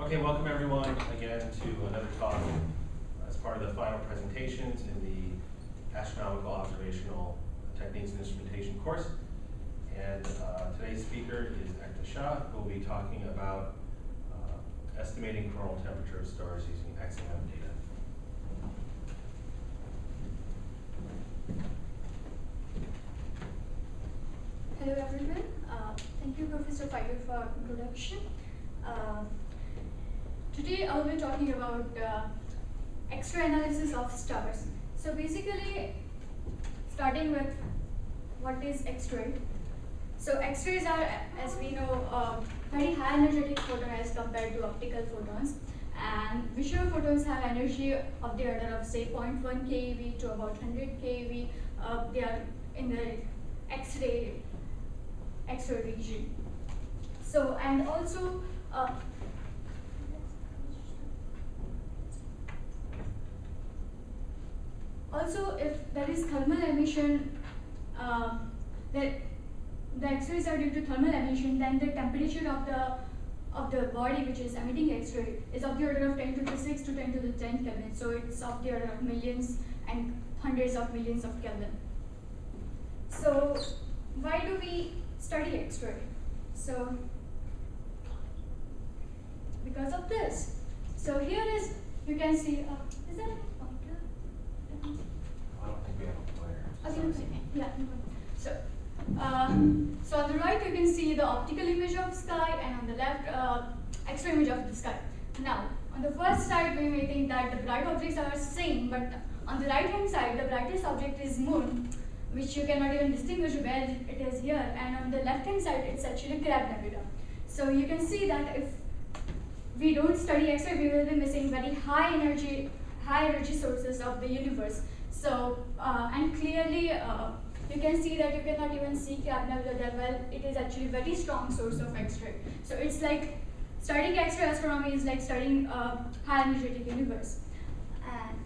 Okay, welcome everyone again to another talk as part of the final presentations in the Astronomical Observational Techniques and Instrumentation course. And today's speaker is Ekta Shah, who will be talking about estimating coronal temperature of stars using XMM data. Hello everyone. Thank you, Professor Faidu, for introduction. Today I'll be talking about X-ray analysis of stars. So basically, starting with what is X-ray. So X-rays are, as we know, very high energetic photon as compared to optical photons. And visual photons have energy of the order of say 0.1 keV to about 100 keV. They are in the X-ray region. So, and also if there is thermal emission, the X-rays are due to thermal emission, then the temperature of the body which is emitting X-ray is of the order of 10 to the 6 to 10 to the 10 Kelvin. So it's of the order of millions and hundreds of millions of Kelvin. So why do we study X-ray? So because of this. So here is, you can see, is that a pointer? I don't think we have a player. Okay, yeah. So, so on the right you can see the optical image of sky, and on the left X-ray image of the sky. Now, on the first side we may think that the bright objects are same, but on the right hand side the brightest object is moon, which you cannot even distinguish where it is here, and on the left hand side it's actually Crab Nebula. So you can see that if we don't study X-ray, we will be missing very high energy sources of the universe. So and clearly you can see that you cannot even see Crab Nebula that well. It is actually a very strong source of X-ray. So it's like studying X-ray astronomy is like studying high energetic universe. And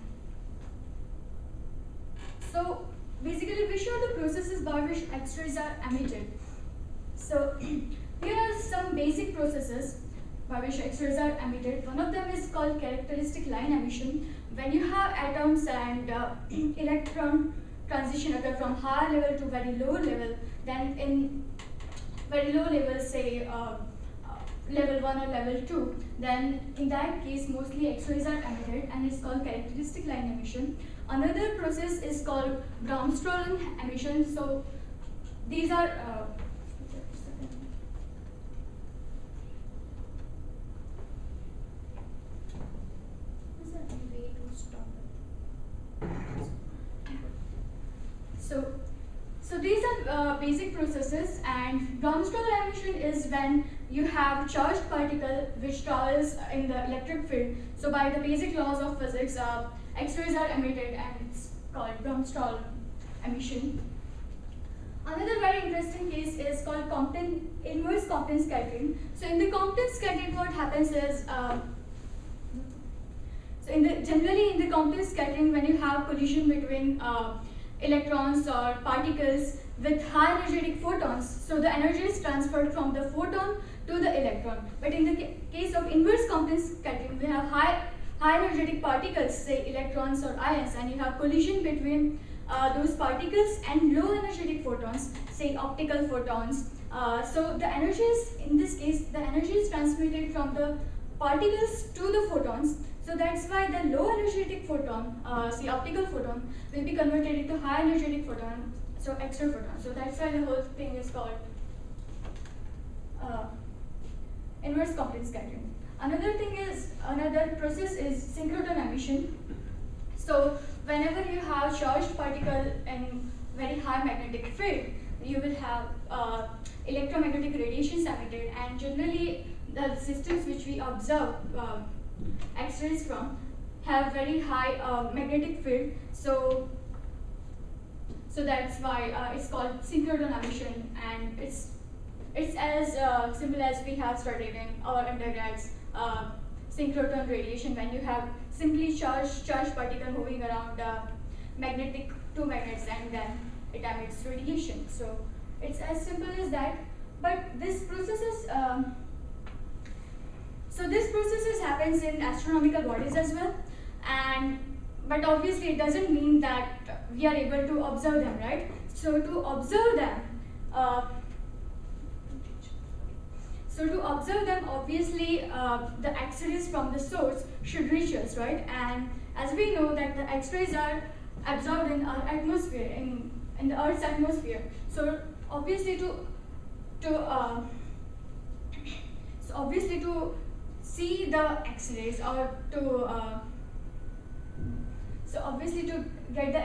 so basically we show the processes by which X-rays are emitted. So here are some basic processes by which X-rays are emitted. One of them is called characteristic line emission. When you have atoms and electron transition occur from higher level to very low level, then in very low level, say level 1 or level 2, then in that case mostly X-rays are emitted, and it's called characteristic line emission. Another process is called Bromsstrahlung emission. So these are So these are basic processes, and Bromsstrahlung emission is when you have charged particle which travels in the electric field. So by the basic laws of physics, X-rays are emitted, and it's called Bromsstrahlung emission. Another very interesting case is called inverse Compton scattering. So in the Compton scattering, what happens is generally in the Compton scattering, when you have collision between electrons or particles with high energetic photons, so the energy is transferred from the photon to the electron. But in the case of inverse Compton scattering, we have high energetic particles, say electrons or ions, and you have collision between those particles and low energetic photons, say optical photons. So the energy is, in this case, the energy is transmitted from the particles to the photons. So that's why the low energetic photon, say optical photon, will be converted into high energetic photon, so X-ray photon. So that's why the whole thing is called inverse Compton scattering. Another process is synchrotron emission. So whenever you have charged particle in very high magnetic field, you will have electromagnetic radiations emitted, and generally the systems which we observe X-rays from have very high magnetic field. So that's why it's called synchrotron emission, and it's as simple as we have studied in our undergrads synchrotron radiation, when you have simply charged particle moving around two magnets, and then it emits radiation. So it's as simple as that. But this process is So this process happens in astronomical bodies as well, but obviously it doesn't mean that we are able to observe them, right? So to observe them, obviously the X-rays from the source should reach us, right? And as we know that the X-rays are absorbed in our atmosphere, in the Earth's atmosphere. So obviously to see the X-rays, or to get the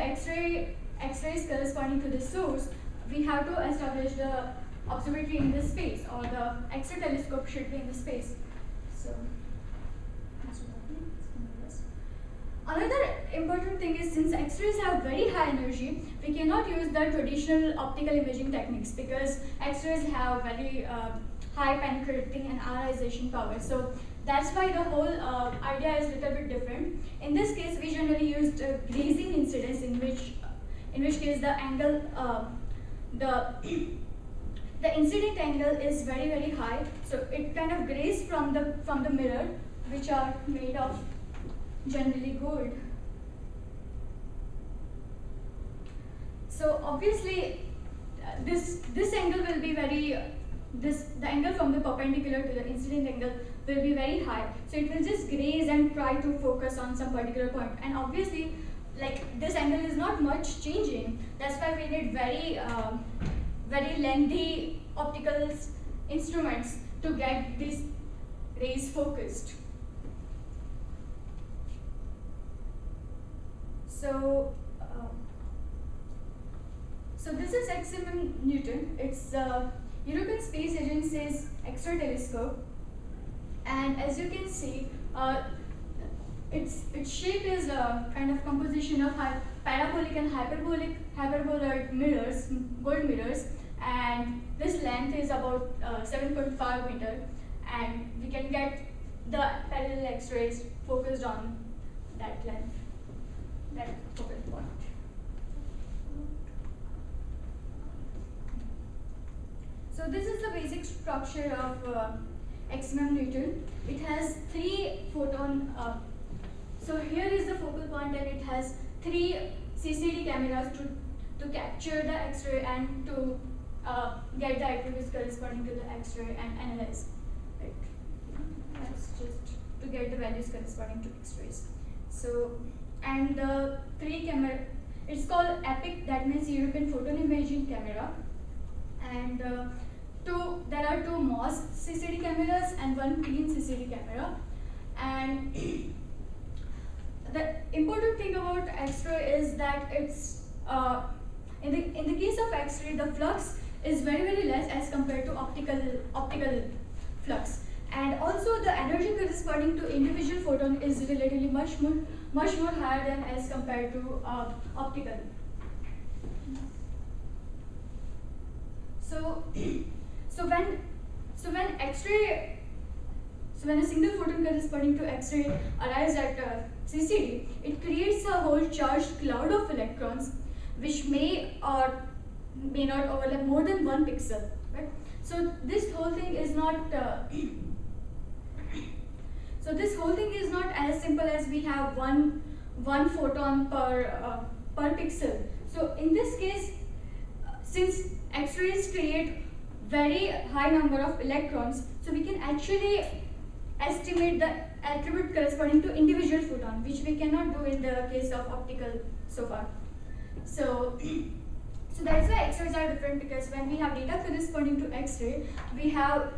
X-rays corresponding to the source, we have to establish the observatory in the space, or the X-ray telescope should be in the space. So another important thing is, since X-rays have very high energy, we cannot use the traditional optical imaging techniques, because X-rays have very high penetrating and ionization power. So that's why the whole idea is a little bit different. In this case, we generally used grazing incidence, in which case the angle, the incident angle is very, very high. So it kind of grazes from the mirror, which are made of generally gold. So obviously this angle will be the angle from the perpendicular to the incident angle will be very high. So it will just graze and try to focus on some particular point. And obviously, like, this angle is not much changing. That's why we need very lengthy optical instruments to get these rays focused. So this is XMM Newton. It's European Space Agency's X-ray telescope, and as you can see, its shape is a kind of composition of parabolic and hyperboloid mirrors, gold mirrors, and this length is about 7.5 meter, and we can get the parallel X-rays focused on that length, that focal point. So this is the basic structure of XMM Newton. It has 3 photon. So here is the focal point, and it has 3 CCD cameras to capture the X-ray and to get the attributes corresponding to the X-ray and analyze it. That's just to get the values corresponding to X-rays. So, and the 3 camera, it's called EPIC, that means European Photon Imaging Camera, and there are 2 MOS CCD cameras and 1 clean CCD camera. And the important thing about X-ray is that it's in the case of X-ray, the flux is very, very less as compared to optical flux, and also the energy corresponding to individual photon is relatively much more higher than as compared to optical. So when a single photon corresponding to X-ray arrives at CCD, it creates a whole charged cloud of electrons, which may or may not overlap more than 1 pixel. Right? So this whole thing is not. So this whole thing is not as simple as we have one photon per pixel. So in this case, since X-rays create very high number of electrons, so we can actually estimate the attribute corresponding to individual photon, which we cannot do in the case of optical so far. So that's why X-rays are different, because when we have data corresponding to X-ray, we have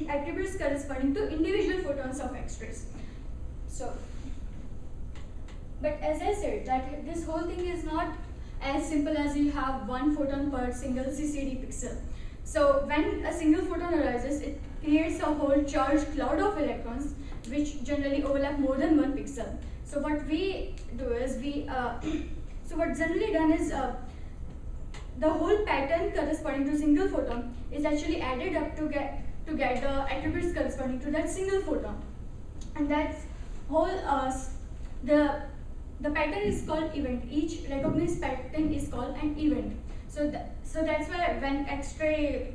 attributes corresponding to individual photons of X-rays. So, but as I said, that this whole thing is not as simple as you have 1 photon per single CCD pixel. So when a single photon arises, it creates a whole charged cloud of electrons, which generally overlap more than 1 pixel. So what we do is so what's generally done is the whole pattern corresponding to single photon is actually added up to get the attributes corresponding to that single photon, and that's whole the pattern is called event. Each recognized pattern is called an event. So that's why when X-ray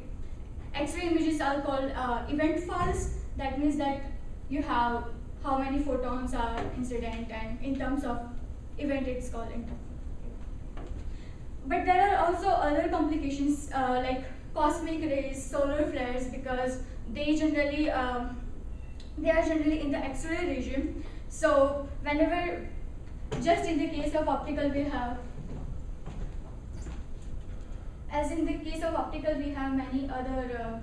images are called event files, that means that you have how many photons are incident, and in terms of event it's called interference. But there are also other complications like cosmic rays, solar flares, because they generally they are generally in the X-ray regime. So whenever, just in the case of optical, we have, as in the case of optical, we have many other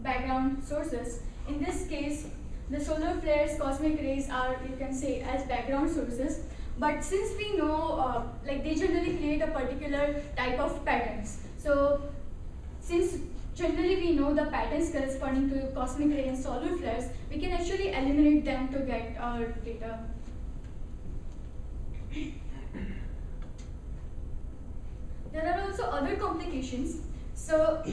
background sources. In this case, the solar flares, cosmic rays are, you can say, as background sources. But since we know, like they generally create a particular type of patterns. So since generally we know the patterns corresponding to cosmic ray and solar flares, we can actually eliminate them to get our data. There are also other complications. So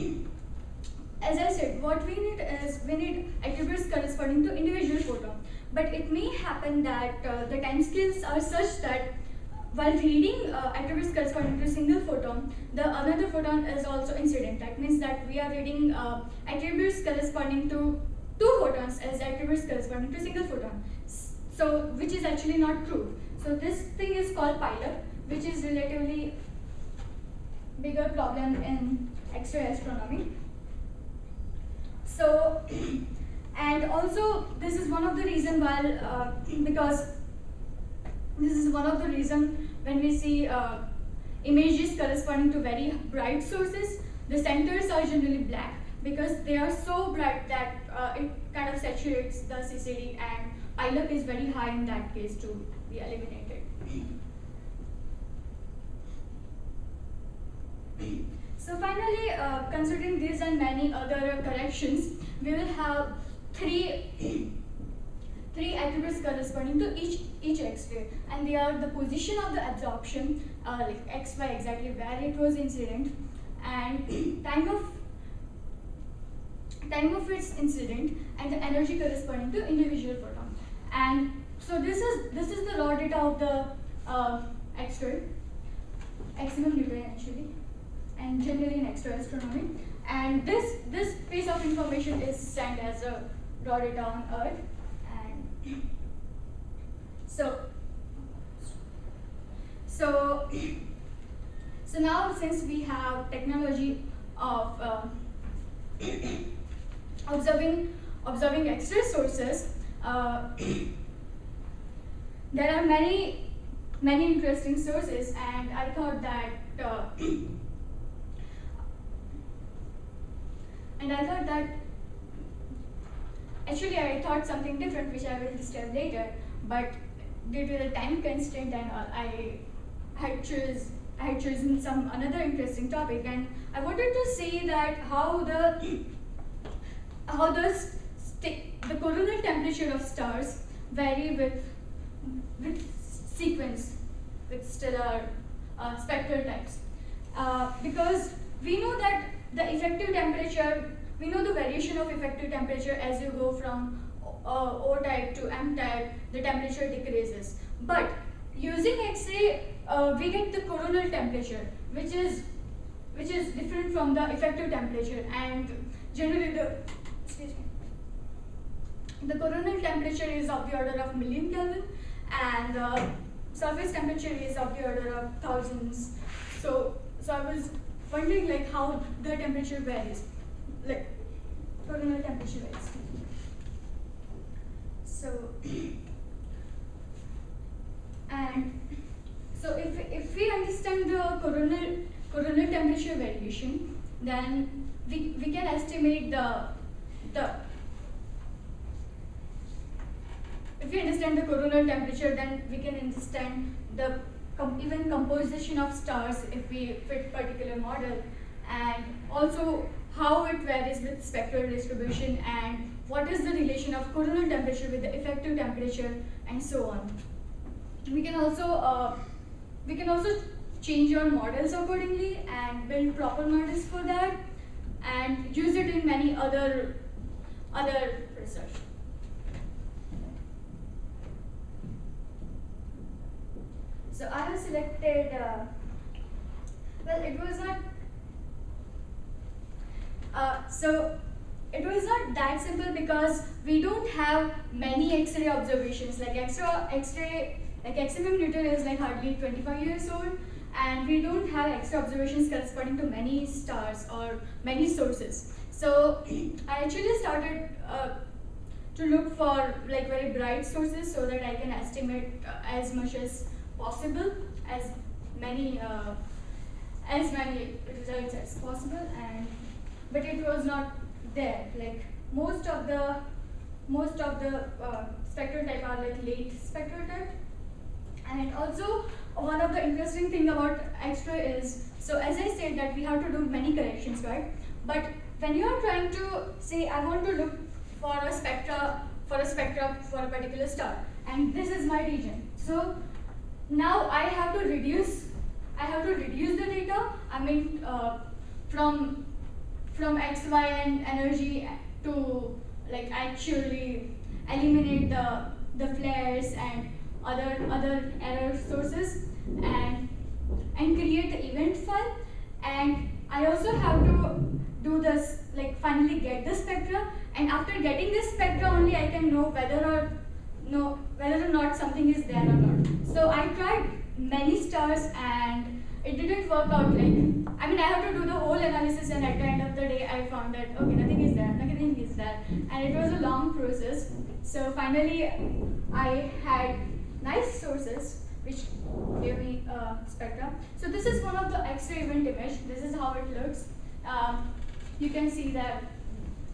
as I said, what we need is, we need attributes corresponding to individual photon. But it may happen that the timescales are such that while reading attributes corresponding to a single photon, the another photon is also incident. That means that we are reading attributes corresponding to two photons as attributes corresponding to a single photon. So, which is actually not true. So this thing is called pileup, which is relatively bigger problem in X-ray astronomy. So, and also this is one of the reason why, because this is one of the reason when we see images corresponding to very bright sources, the centers are generally black because they are so bright that it kind of saturates the CCD, and pileup is very high in that case to be eliminated. So finally, considering these and many other corrections, we will have three attributes corresponding to each X-ray, and they are the position of the absorption, like X, Y, exactly where it was incident, and time of its incident, and the energy corresponding to individual photon. And so this is the raw data of the X-ray, maximum Newton actually, and generally in X-ray astronomy. And this piece of information is sent as a raw data on Earth. And so now, since we have technology of observing X-ray sources, there are many interesting sources, and I thought that actually I thought something different, which I will describe later, but due to the time constraint and all, I had chosen another interesting topic, and I wanted to say that how the coronal temperature of stars vary with sequence, with stellar spectral types, because we know that the effective temperature, we know the variation of effective temperature as you go from O type to M type, the temperature decreases. But using X-ray, we get the coronal temperature, which is different from the effective temperature, and generally the coronal temperature is of the order of million Kelvin, and surface temperature is of the order of thousands. So I was wondering like how the temperature varies, like coronal temperature varies. So if we understand the coronal temperature variation, then we can estimate if we understand the coronal temperature, then we can understand the even composition of stars if we fit particular model, and also how it varies with spectral distribution, and what is the relation of coronal temperature with the effective temperature, and so on. We can also change our models accordingly and build proper models for that, and use it in many other research. So I have selected, well, it was not that simple, because we don't have many X-ray observations. Like X-ray, like XMM Newton is like hardly 25 years old, and we don't have X-ray observations corresponding to many stars or many sources. So I actually started to look for like very bright sources so that I can estimate as much as possible, as many results as possible, but it was not there. Like most of the spectral type are like late spectral type. And also one of the interesting thing about X-ray is, so as I said that we have to do many corrections, right? But when you are trying to say I want to look for a spectra for a particular star, and this is my region. So now I have to reduce the data. I mean from X, Y, and energy to like actually eliminate the flares and other error sources and create the event file. And I also have to do this, like finally get the spectra, and after getting this spectra only I can know whether or not something is there or not. So I tried many stars and it didn't work out. Like, I mean, I have to do the whole analysis, and at the end of the day I found that okay, nothing is there, and it was a long process. So finally I had nice sources which gave me spectra. So this is one of the X-ray event image. This is how it looks. You can see that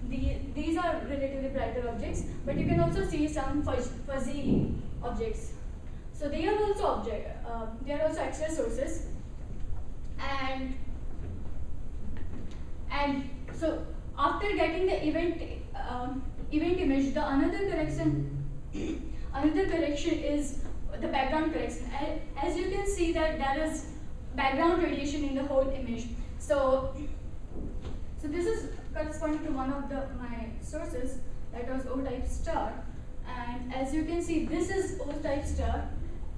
these are relatively brighter objects, but you can also see some fuzzy objects. So they are also X-ray sources, and so after getting the event image, the another correction is the background correction. As you can see that there is background radiation in the whole image. So this is corresponding to one of my sources, that was O-type star, and as you can see this is O-type star.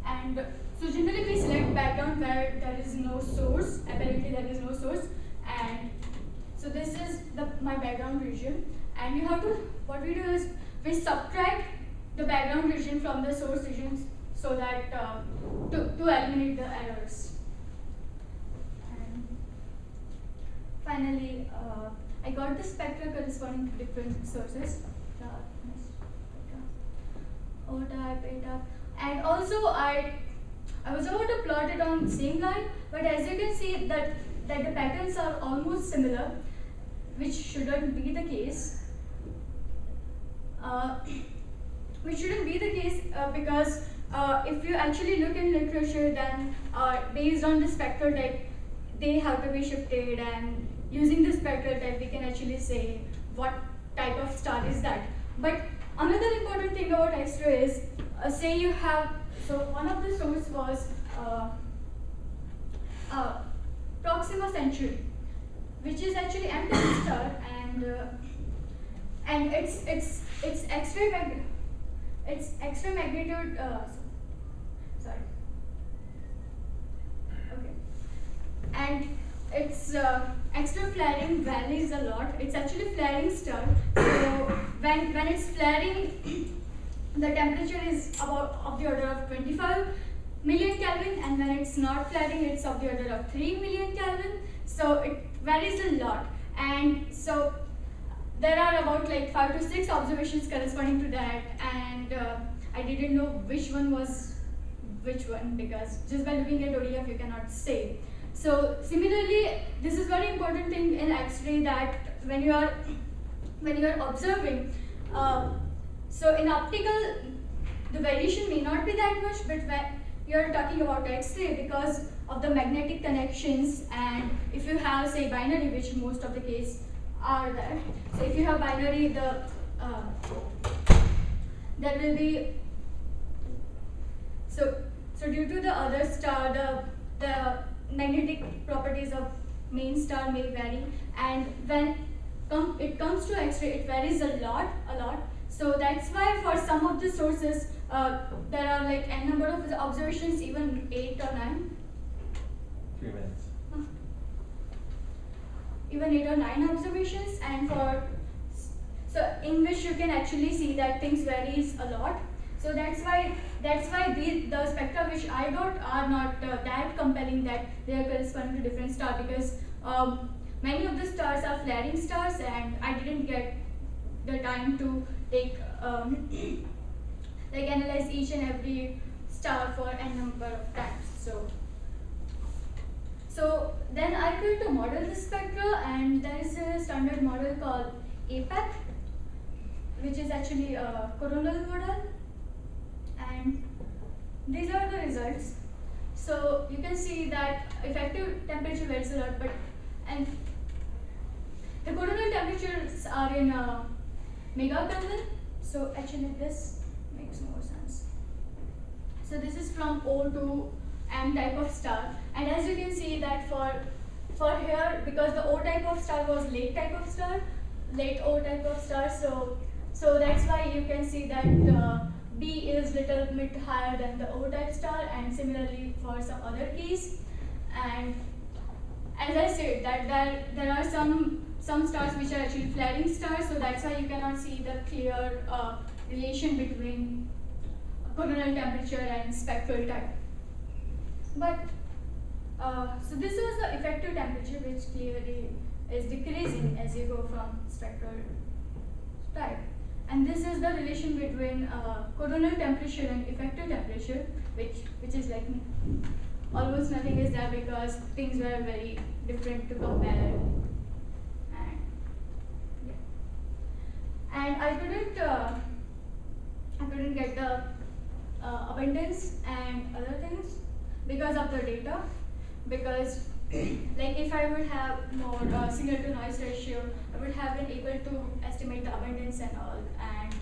And so generally we select background where there is no source, apparently there is no source, and so this is my background region. And you have to, what we do is we subtract the background region from the source regions so that to eliminate the errors. And finally, I got the spectra corresponding to different sources. O-type, A-type, and also I was about to plot it on the same line, but as you can see that the patterns are almost similar, which shouldn't be the case. Because if you actually look in literature, then based on the spectral type, they have to be shifted, and using the spectral type we can actually say what type of star is that. But another important thing about X-ray is, say you have, so one of the source was Proxima Centauri, which is actually M-type star, and its X-ray magnitude. And its X-ray flaring varies a lot. It's actually flaring star. So when it's flaring, the temperature is of the order of 25 million Kelvin, and when it's not flaring, it's of the order of 3 million Kelvin. So it varies a lot, and so there are about like 5 to 6 observations corresponding to that, and I didn't know which one was which one, because just by looking at ODF you cannot say. So similarly, this is very important thing in X-ray, that when you are observing, so in optical the variation may not be that much, but when you are talking about X-ray, because of the magnetic connections, and if you have say binary, which most of the case are there. So if you have binary, there will be, so due to the other star, the magnetic properties of main star may vary, and when it comes to X-ray, it varies a lot. So that's why for some of the sources there are like n number of observations, even 8 or 9. 3 minutes. Even 8 or 9 observations, and So in which you can actually see that things varies a lot. So that's why the spectra which I got are not that compelling that they are corresponding to different stars, because many of the stars are flaring stars, and I didn't get the time to take like analyze each and every star for n number of times. So then I tried to model the spectra, and there is a standard model called APAC, which is actually a coronal model, and these are the results. So you can see that effective temperature varies a lot, and the coronal temperatures are in megakelvin. So actually this makes more sense. So this is from O to M type of star, and as you can see that for here, because the O type of star was late O type of star, so that's why you can see that B is little bit higher than the O type star, and similarly for some other case. And as I said that there are some stars which are actually flaring stars, so that's why you cannot see the clear relation between coronal temperature and spectral type. But so this was the effective temperature, which clearly is decreasing as you go from spectral type. And this is the relation between coronal temperature and effective temperature, which is like almost nothing is there, because things were very different to compare. And I couldn't get the abundance and other things because of the data, because like if I would have more signal to noise ratio, I would have been able to estimate the abundance and all. And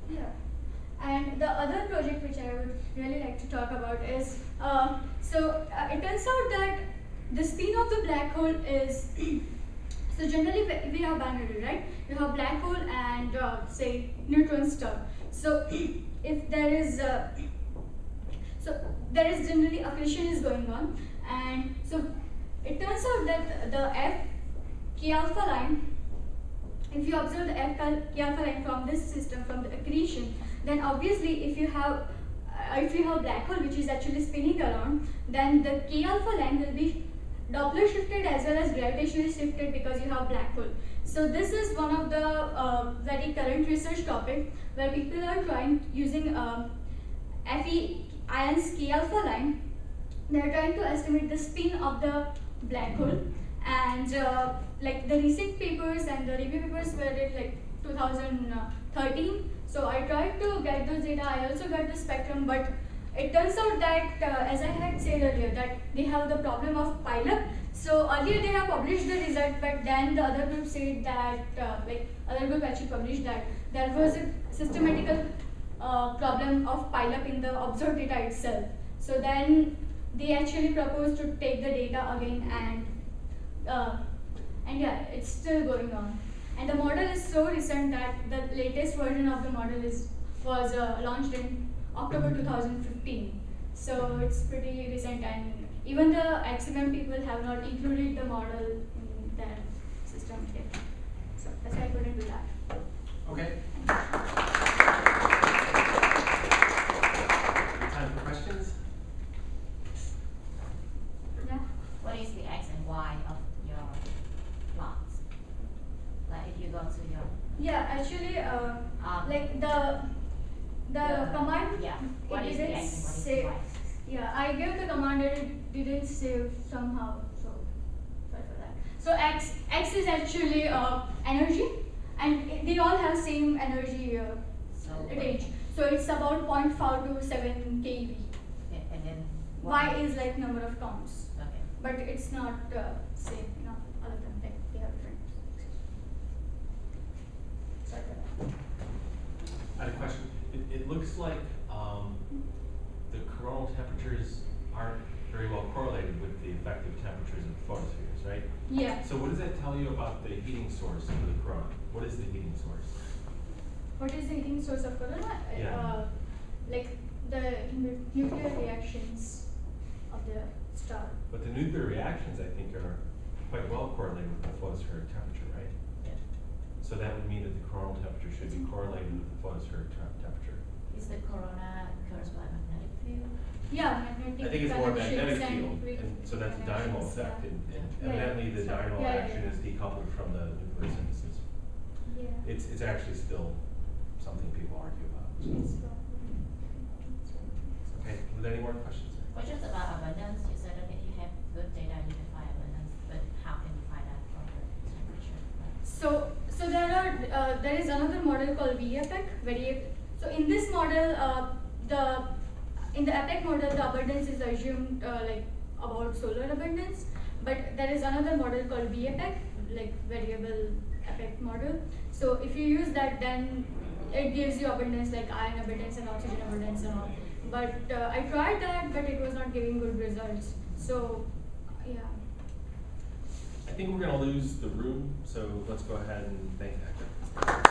yeah, and the other project which I would really like to talk about is it turns out that the spin of the black hole is so generally we have binary, right? You have black hole and say neutron star. So if there is generally accretion is going on, and so it turns out that the F K alpha line, if you observe the F K alpha line from this system, from the accretion, then obviously if you have black hole which is actually spinning around, then the K alpha line will be Doppler shifted as well as gravitationally shifted, because you have black hole. So this is one of the very current research topic where people are trying using Fe ions K alpha line. They are trying to estimate the spin of the black hole, and like the recent papers and the review papers were in like 2013. So I tried to get those data. I also got the spectrum, but it turns out that as I had said earlier, that they have the problem of pileup. So earlier they have published the result, but then the other group said that other group actually published that there was a systematical problem of pileup in the observed data itself. So then they actually proposed to take the data again, and yeah, it's still going on. And the model is so recent that the latest version of the model was launched in October 2015. So it's pretty recent, and even the XMM people have not included the model in their system yet. So that's why I couldn't do that. Okay. Time for questions? Yeah. What is the X and Y of your plots? Like if you go to your Yeah, actually, like the command. Yeah. What it is the didn't X and what is say. the Y? Yeah, I gave the command and it didn't save somehow. So sorry for that. So X is actually energy, and they all have same energy range. So it's about 0.5 to 7 keV. Yeah, and then Y is like number of counts, Okay. but it's not same. All of them they have different. Sorry for that. I had a question. It looks like the coronal temperatures aren't very well correlated with the effective temperatures of the photospheres, right? Yeah. So what does that tell you about the heating source of the corona? What is the heating source? What is the heating source of corona? Yeah. Like the nuclear reactions of the star. But the nuclear reactions, I think, are quite well correlated with the photospheric temperature, right? So that would mean that the coronal temperature should be correlated with the photospheric temperature. Is the corona caused by magnetic field? Yeah, magnetic. I think it's more connections magnetic and field, weak and so that's a dynamo connections, effect, yeah. and Yeah. evidently the Yeah, dynamo yeah, action yeah. is decoupled from the nuclear synthesis. Yeah. It's actually still something people argue about. It's So. Okay, with any more questions? Questions about abundance, you said, okay, you have good data, you define abundance, but how can you find that from the temperature? So there is another model called VAPEC. So in this model, in the APEC model, the abundance is assumed like about solar abundance, but there is another model called VAPEC, like variable APEC model. So if you use that, then it gives you abundance like iron abundance and oxygen abundance and all. But I tried that, but it was not giving good results. So yeah. I think we're gonna lose the room, so let's go ahead and thank Hector.